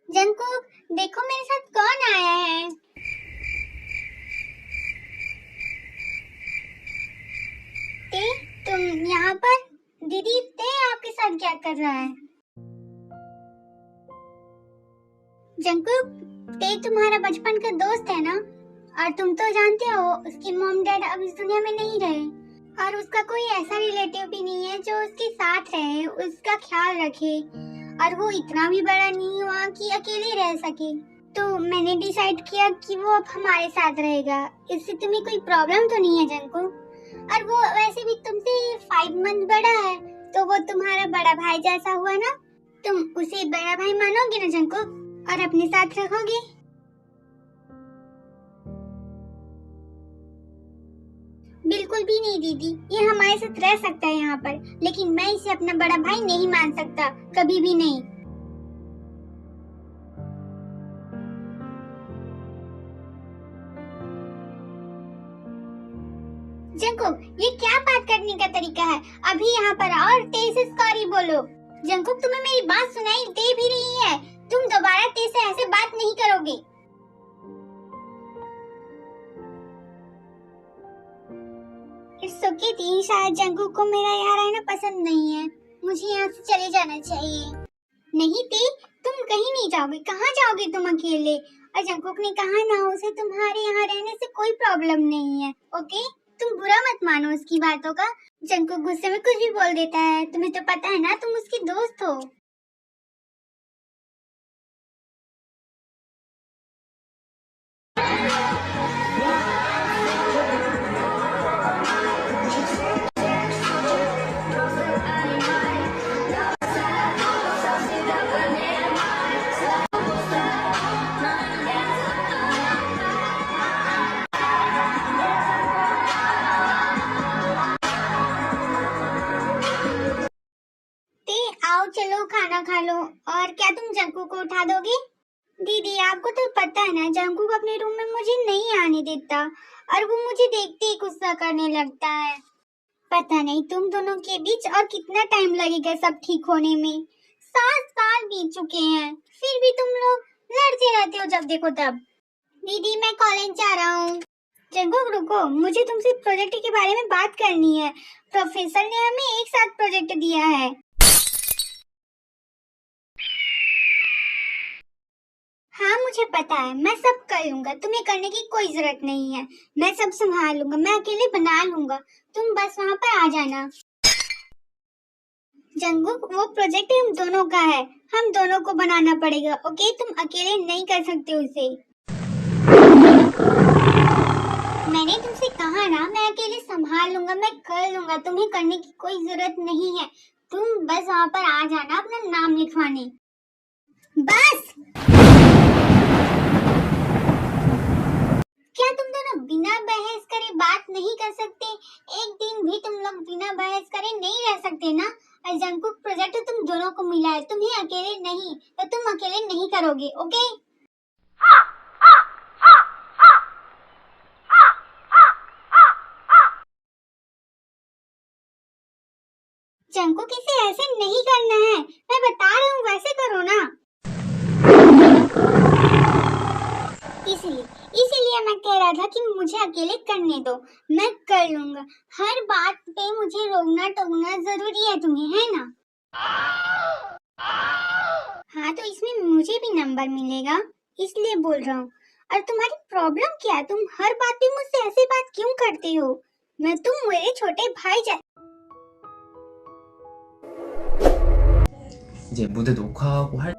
Jungkook, देखो मेरे साथ कौन आया है। ते, तुम यहाँ पर? दीदी, ते आपके साथ क्या कर रहा है? जंकुक, ते तुम्हारा बचपन का दोस्त है ना? और तुम तो जानते हो उसकी मॉम डैड अब इस दुनिया में नहीं रहे, और उसका कोई ऐसा रिलेटिव भी नहीं है जो उसके साथ रहे, उसका ख्याल रखे, और वो इतना भी बड़ा नहीं हुआ कि अकेले रह सके। तो मैंने डिसाइड किया कि वो अब हमारे साथ रहेगा। इससे तुम्हें कोई प्रॉब्लम तो नहीं है जंकु? और वो वैसे भी तुमसे 5 मंथ बड़ा है, तो वो तुम्हारा बड़ा भाई जैसा हुआ ना। तुम उसे बड़ा भाई मानोगे ना जंकु, और अपने साथ रखोगे? बिल्कुल भी नहीं दीदी, ये हमारे साथ रह सकता है यहाँ पर, लेकिन मैं इसे अपना बड़ा भाई नहीं मान सकता, कभी भी नहीं। जंकुक, ये क्या बात करने का तरीका है? अभी यहाँ पर आओ और तेज से सॉरी बोलो। जंकुक, तुम्हें मेरी बात सुनाई दे भी रही है? तुम दोबारा तेज से ऐसे बात नहीं करोगे। इट्स ओके दी, शायद जंकुक को मेरा यहाँ रहना पसंद नहीं है। मुझे यहाँ से चले जाना चाहिए। नहीं ते, तुम कहीं नहीं जाओगे। कहाँ जाओगे तुम अकेले? और जंकुक ने कहा ना, उसे तुम्हारे यहाँ रहने से कोई प्रॉब्लम नहीं है, ओके? तुम बुरा मत मानो उसकी बातों का। जंकुक गुस्से में कुछ भी बोल देता है, तुम्हें तो पता है ना, तुम उसकी दोस्त हो। ते, आओ चलो खाना खा लो। और क्या तुम जंकुक को उठा दोगे? दीदी, आपको तो पता है ना, जंकुक अपने रूम में मुझे नहीं आने देता, और वो मुझे देखते ही गुस्सा करने लगता है। पता नहीं तुम दोनों के बीच और कितना टाइम लगेगा सब ठीक होने में। 7 साल बीत चुके हैं, फिर भी तुम लोग लड़ते रहते हो जब देखो तब। दीदी, मैं कॉलेज जा रहा हूँ। जंकुक रुको, मुझे तुमसे प्रोजेक्ट के बारे में बात करनी है। प्रोफेसर ने हमें एक साथ प्रोजेक्ट दिया है। हाँ मुझे पता है, मैं सब कर लूंगा, तुम्हें करने की कोई जरूरत नहीं है। मैं सब संभाल लूंगा, मैं अकेले बना लूंगा, तुम बस वहाँ पर आ जाना। जंगुक, वो प्रोजेक्ट हम दोनों का है, हम दोनों को बनाना पड़ेगा, ओके? तुम अकेले नहीं कर सकते उसे। मैंने तुमसे कहा ना, मैं अकेले संभाल लूंगा, मैं कर लूंगा, तुम्हें करने की कोई जरूरत नहीं है। तुम बस वहाँ पर आ जाना अपना नाम लिखवाने, बस। क्या तुम दोनों बिना बहस करे बात नहीं कर सकते? एक दिन भी तुम लोग बिना बहस करे नहीं रह सकते ना? और जंकुक प्रोजेक्ट तुम दोनों को मिला है, तुम्हें अकेले नहीं, तो तुम अकेले नहीं करोगे, ओके? जंकुक, इसे ऐसे नहीं करना है, मैं बता रहा हूँ, वैसे करो ना। इसीलिए इसीलिए मैं कह रहा था कि मुझे अकेले करने दो, मैं कर लूंगा। हर बात पे मुझे रोकना टोकना जरूरी है तुम्हें, है ना? हाँ, तो इसमें मुझे भी नंबर मिलेगा, इसलिए बोल रहा हूँ। और तुम्हारी प्रॉब्लम क्या है? तुम हर बात पे मुझसे ऐसे बात क्यों करते हो? तुम मेरे छोटे भाई 이제 무대 녹화하고 할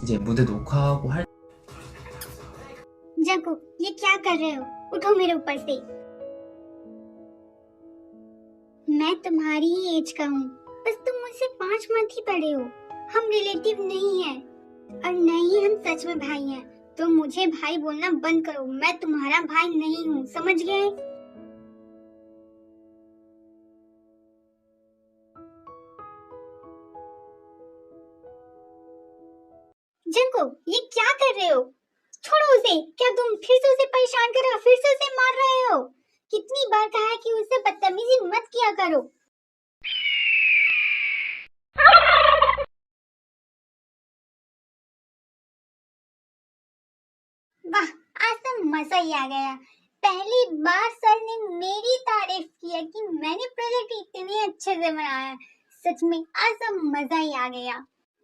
이제 무대 녹화하고 할 जंकुक, ये क्या कर रहे हो? उठो मेरे ऊपर से। मैं तुम्हारी ही एज का हूँ, बस तुम मुझसे 5 मंथ ही बड़े हो। हम रिलेटिव नहीं है, और न ही हम सच में भाई हैं। तो मुझे भाई बोलना बंद करो, मैं तुम्हारा भाई नहीं हूँ, समझ गए? जंकुक, ये क्या कर रहे हो? छोड़ो उसे। क्या तुम फिर से उसे परेशान कर रहे हो? फिर से उसे मार रहे हो? कितनी बार कहा है कि उससे बदतमीजी मत किया करो। वाह, आज तो मजा ही आ गया। पहली बार सर ने मेरी तारीफ किया कि मैंने प्रोजेक्ट इतने अच्छे से बनाया। सच में आज तो मजा ही आ गया।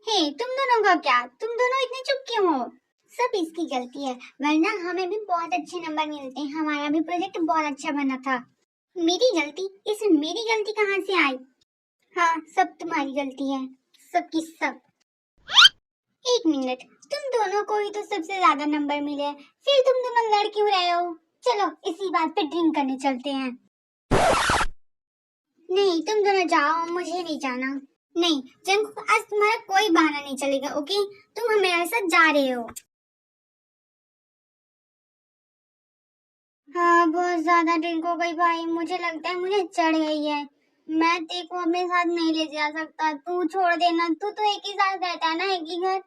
हे, तुम दोनों का क्या? तुम दोनों इतने चुप क्यों हो? सब इसकी गलती है, वरना हमें भी बहुत अच्छे नंबर मिलते। हमारा भी प्रोजेक्ट बहुत अच्छा बना था। मेरी गलती? इसमें मेरी गलती कहाँ से आई? हाँ, सब तुम्हारी गलती है, सबकी सब। एक मिनट, तुम दोनों को ही तो सबसे ज्यादा नंबर मिले, फिर तुम दोनों लड़ क्यों रहे हो? चलो इसी बात पे ड्रिंक करने चलते हैं। नहीं, तुम दोनों जाओ, मुझे नहीं जाना। नहीं जंग, आज तुम्हारा कोई बहाना नहीं चलेगा, ओके? तुम हमारे साथ जा रहे हो। हाँ, बहुत ज्यादा ड्रिंक हो गई भाई, मुझे लगता है मुझे चढ़ गई है। मैं तेरे को अपने साथ नहीं ले जा सकता, तू छोड़ देना। तू तो एक ही साथ रहता है ना, एक ही घर।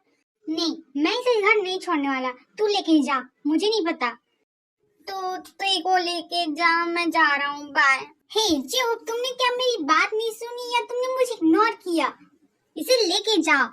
नहीं, मैं इसे घर नहीं छोड़ने वाला, तू लेके जा। मुझे नहीं पता। तो तेरे को लेके जा, मैं जा रहा हूँ, बाय। हे जो, तुमने क्या मेरी बात नहीं सुनी या तुमने मुझे इग्नोर किया? इसे लेके जाओ।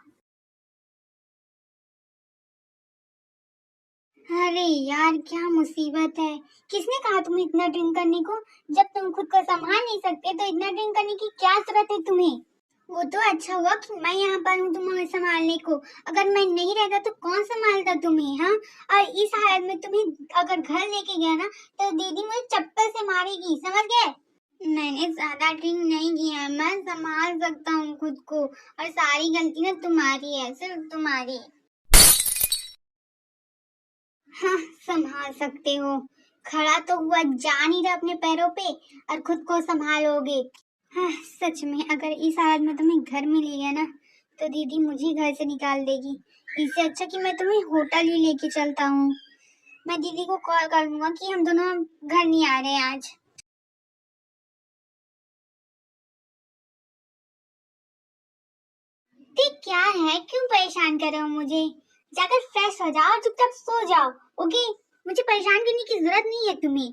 अरे यार, क्या मुसीबत है। किसने कहा तुम्हें इतना ड्रिंक करने को? जब तुम खुद को संभाल नहीं सकते तो इतना ड्रिंक करने की क्या जरूरत है तुम्हें? वो तो अच्छा हुआ कि मैं यहाँ पर हूँ तुम्हें संभालने को। अगर मैं नहीं रहता तो कौन संभालता तुम्हें? हाँ, और इस हालत में तुम्हें अगर घर लेके गया ना तो दीदी मुझे चप्पल से मारेगी, समझ गए? मैंने ज्यादा ड्रिंक नहीं किया, मैं संभाल सकता हूँ खुद को। और सारी गलती ना तुम्हारी है, सिर्फ तुम्हारी। हाँ, संभाल सकते हो। खड़ा तो हुआ जा नहीं रहा अपने पैरों पे और खुद को संभालोगे? हाँ, सच में अगर इस हालत में तुम्हें घर मिल गया ना तो दीदी मुझे घर से निकाल देगी। इससे अच्छा कि मैं तुम्हें होटल ही लेके चलता हूँ। मैं दीदी को कॉल कर लूंगा कि हम दोनों घर नहीं आ रहे आज। देख क्या है, क्यों परेशान कर रहे हो मुझे? जाकर फ्रेश हो जाओ और चुपचाप सो जाओ, ओके? मुझे परेशान करने की जरूरत नहीं है तुम्हें।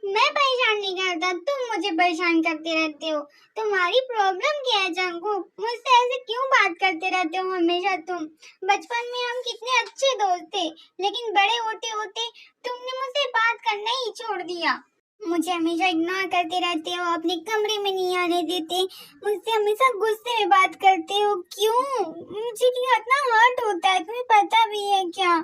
मैं परेशान नहीं करता, तुम मुझे परेशान करते रहते हो। तुम्हारी प्रॉब्लम क्या है जंगू? मुझसे ऐसे क्यों बात करते रहते हो हमेशा तुम? बचपन में हम कितने अच्छे दोस्त थे, लेकिन बड़े होते होते तुमने मुझसे बात करना ही छोड़ दिया। मुझे हमेशा इग्नोर करते रहते हो, अपने कमरे में नहीं आने देते, मुझसे हमेशा गुस्से में बात करते हो। क्यों? मुझे कितना हर्ट होता है, तुम्हें पता भी है क्या?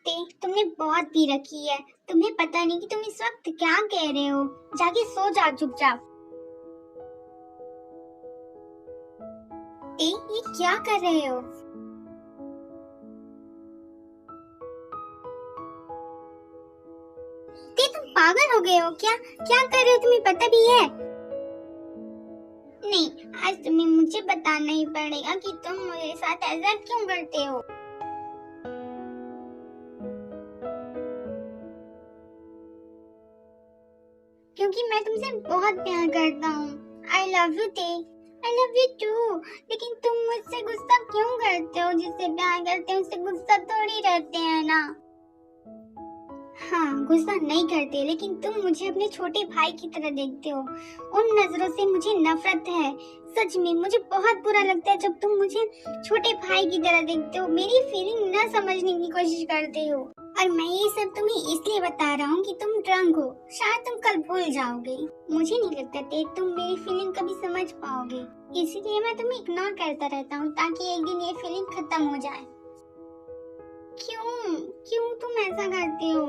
तुमने बहुत पी रखी है, तुम्हें पता नहीं कि तुम इस वक्त क्या कह रहे हो। जाके सो जाओ चुपचाप। ये क्या कर रहे हो? तुम पागल हो गए हो क्या? क्या कर रहे हो, तुम्हें पता भी है? नहीं, आज तुम्हें मुझे बताना ही पड़ेगा कि तुम मेरे साथ ऐसा क्यों करते हो। क्योंकि मैं तुमसे बहुत प्यार करता हूँ। आई लव यू ते, आई लव यू टू। लेकिन तुम मुझसे गुस्सा क्यों करते हो? जिससे प्यार करते हैं उससे गुस्सा थोड़ी रहते हैं ना। हाँ, गुस्सा नहीं करते, लेकिन तुम मुझे अपने छोटे भाई की तरह देखते हो। उन नजरों से मुझे नफरत है। सच में मुझे बहुत बुरा लगता है जब तुम मुझे छोटे भाई की तरह देखते हो, मेरी फीलिंग न समझने की कोशिश करते हो। और मैं ये सब तुम्हें इसलिए बता रहा हूँ कि तुम ड्रंक हो, शायद तुम कल भूल जाओगे। मुझे नहीं लगता तुम मेरी फीलिंग कभी समझ पाओगे, इसीलिए मैं तुम्हें इग्नोर करता रहता हूँ ताकि एक दिन ये फीलिंग खत्म हो जाए। क्यों क्यों तुम ऐसा करते हो?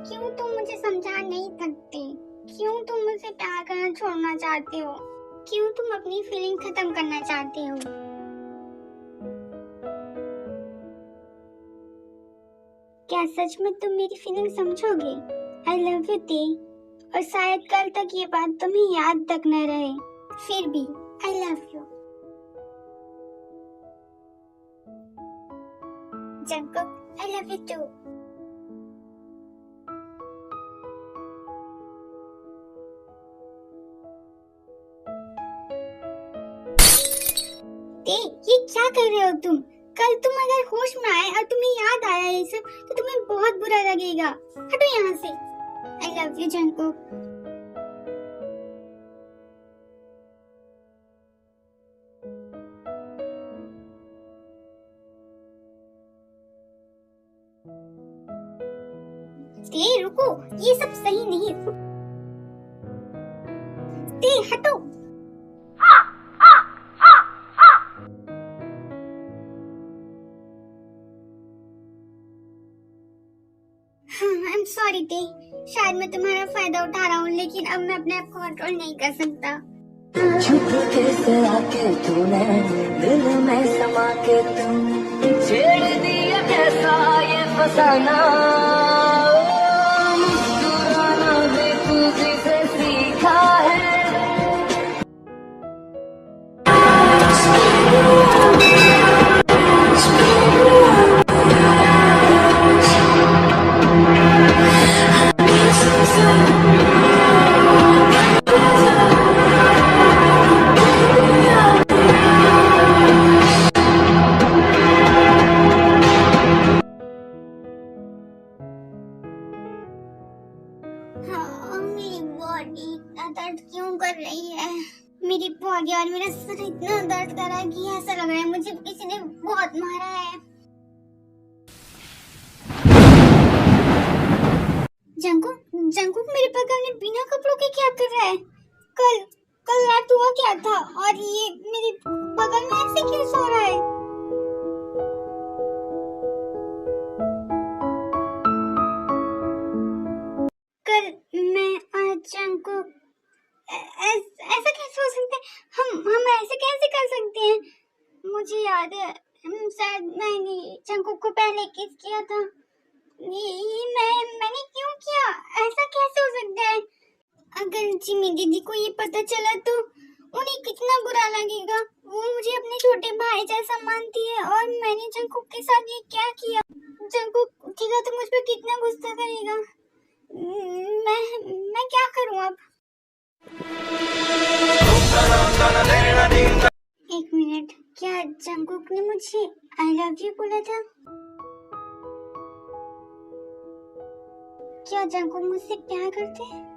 क्यों तुम मुझे समझा नहीं सकते? क्यों तुम मुझसे प्यार करना छोड़ना चाहते हो? क्यों तुम अपनी फीलिंग खत्म करना चाहते हो? क्या सच में तुम मेरी फीलिंग समझोगे? आई लव यू ते, और शायद कल तक ये बात तुम्हें याद तक न रहे, फिर भी I love you. Jungkook, I love you too. ये क्या कर रहे हो तुम? कल तुम अगर होश में आए और तुम्हें याद आया ये सब तो तुम्हें बहुत बुरा लगेगा। हटो यहाँ से। आई लव यू जंकुक। ये सब सही नहीं। ते हटो। आई एम सॉरी ते, शायद मैं तुम्हारा फायदा उठा रहा हूँ, लेकिन अब मैं अपने आप को कंट्रोल नहीं कर सकता। छुप कैसे आके तूने दिल में समा के तू छेड़ दिया कैसा ये फसाना, मुस्कुराना भी तुझी से सीखा है। हाँ, मेरी बॉडी इतना दर्द क्यों कर रही है? मेरी बॉडी और मेरा सर इतना दर्द कर रहा है कि ऐसा लग रहा है मुझे किसी ने बहुत मारा है। जंकुक, जंकुक मेरे बगल में बिना कपड़ों के क्या कर रहा है? कल रात हुआ क्या था और ये मेरे बगल में ऐसे क्यों सो रहा है? कल मैं और जंकुक ऐसा कैसे हो सकता है? हम ऐसे कैसे कर सकते हैं? मुझे याद है शायद मैंने जंकुक को पहले किस किया था। ये मैंने क्यों किया? ऐसा कैसे हो सकता है? अगर जिमी दीदी को ये पता चला तो उन्हें कितना बुरा लगेगा। वो मुझे अपने छोटे भाई जैसा मानती है और मैंने जंकुक के साथ ये क्या किया। जंकुक उठेगा तो मुझ पर कितना गुस्सा करेगा। मैं क्या करूं अब? एक मिनट, क्या जंकुक ने मुझे आई लव यू बोला था? क्या जंकुक मुझसे प्यार करते हैं?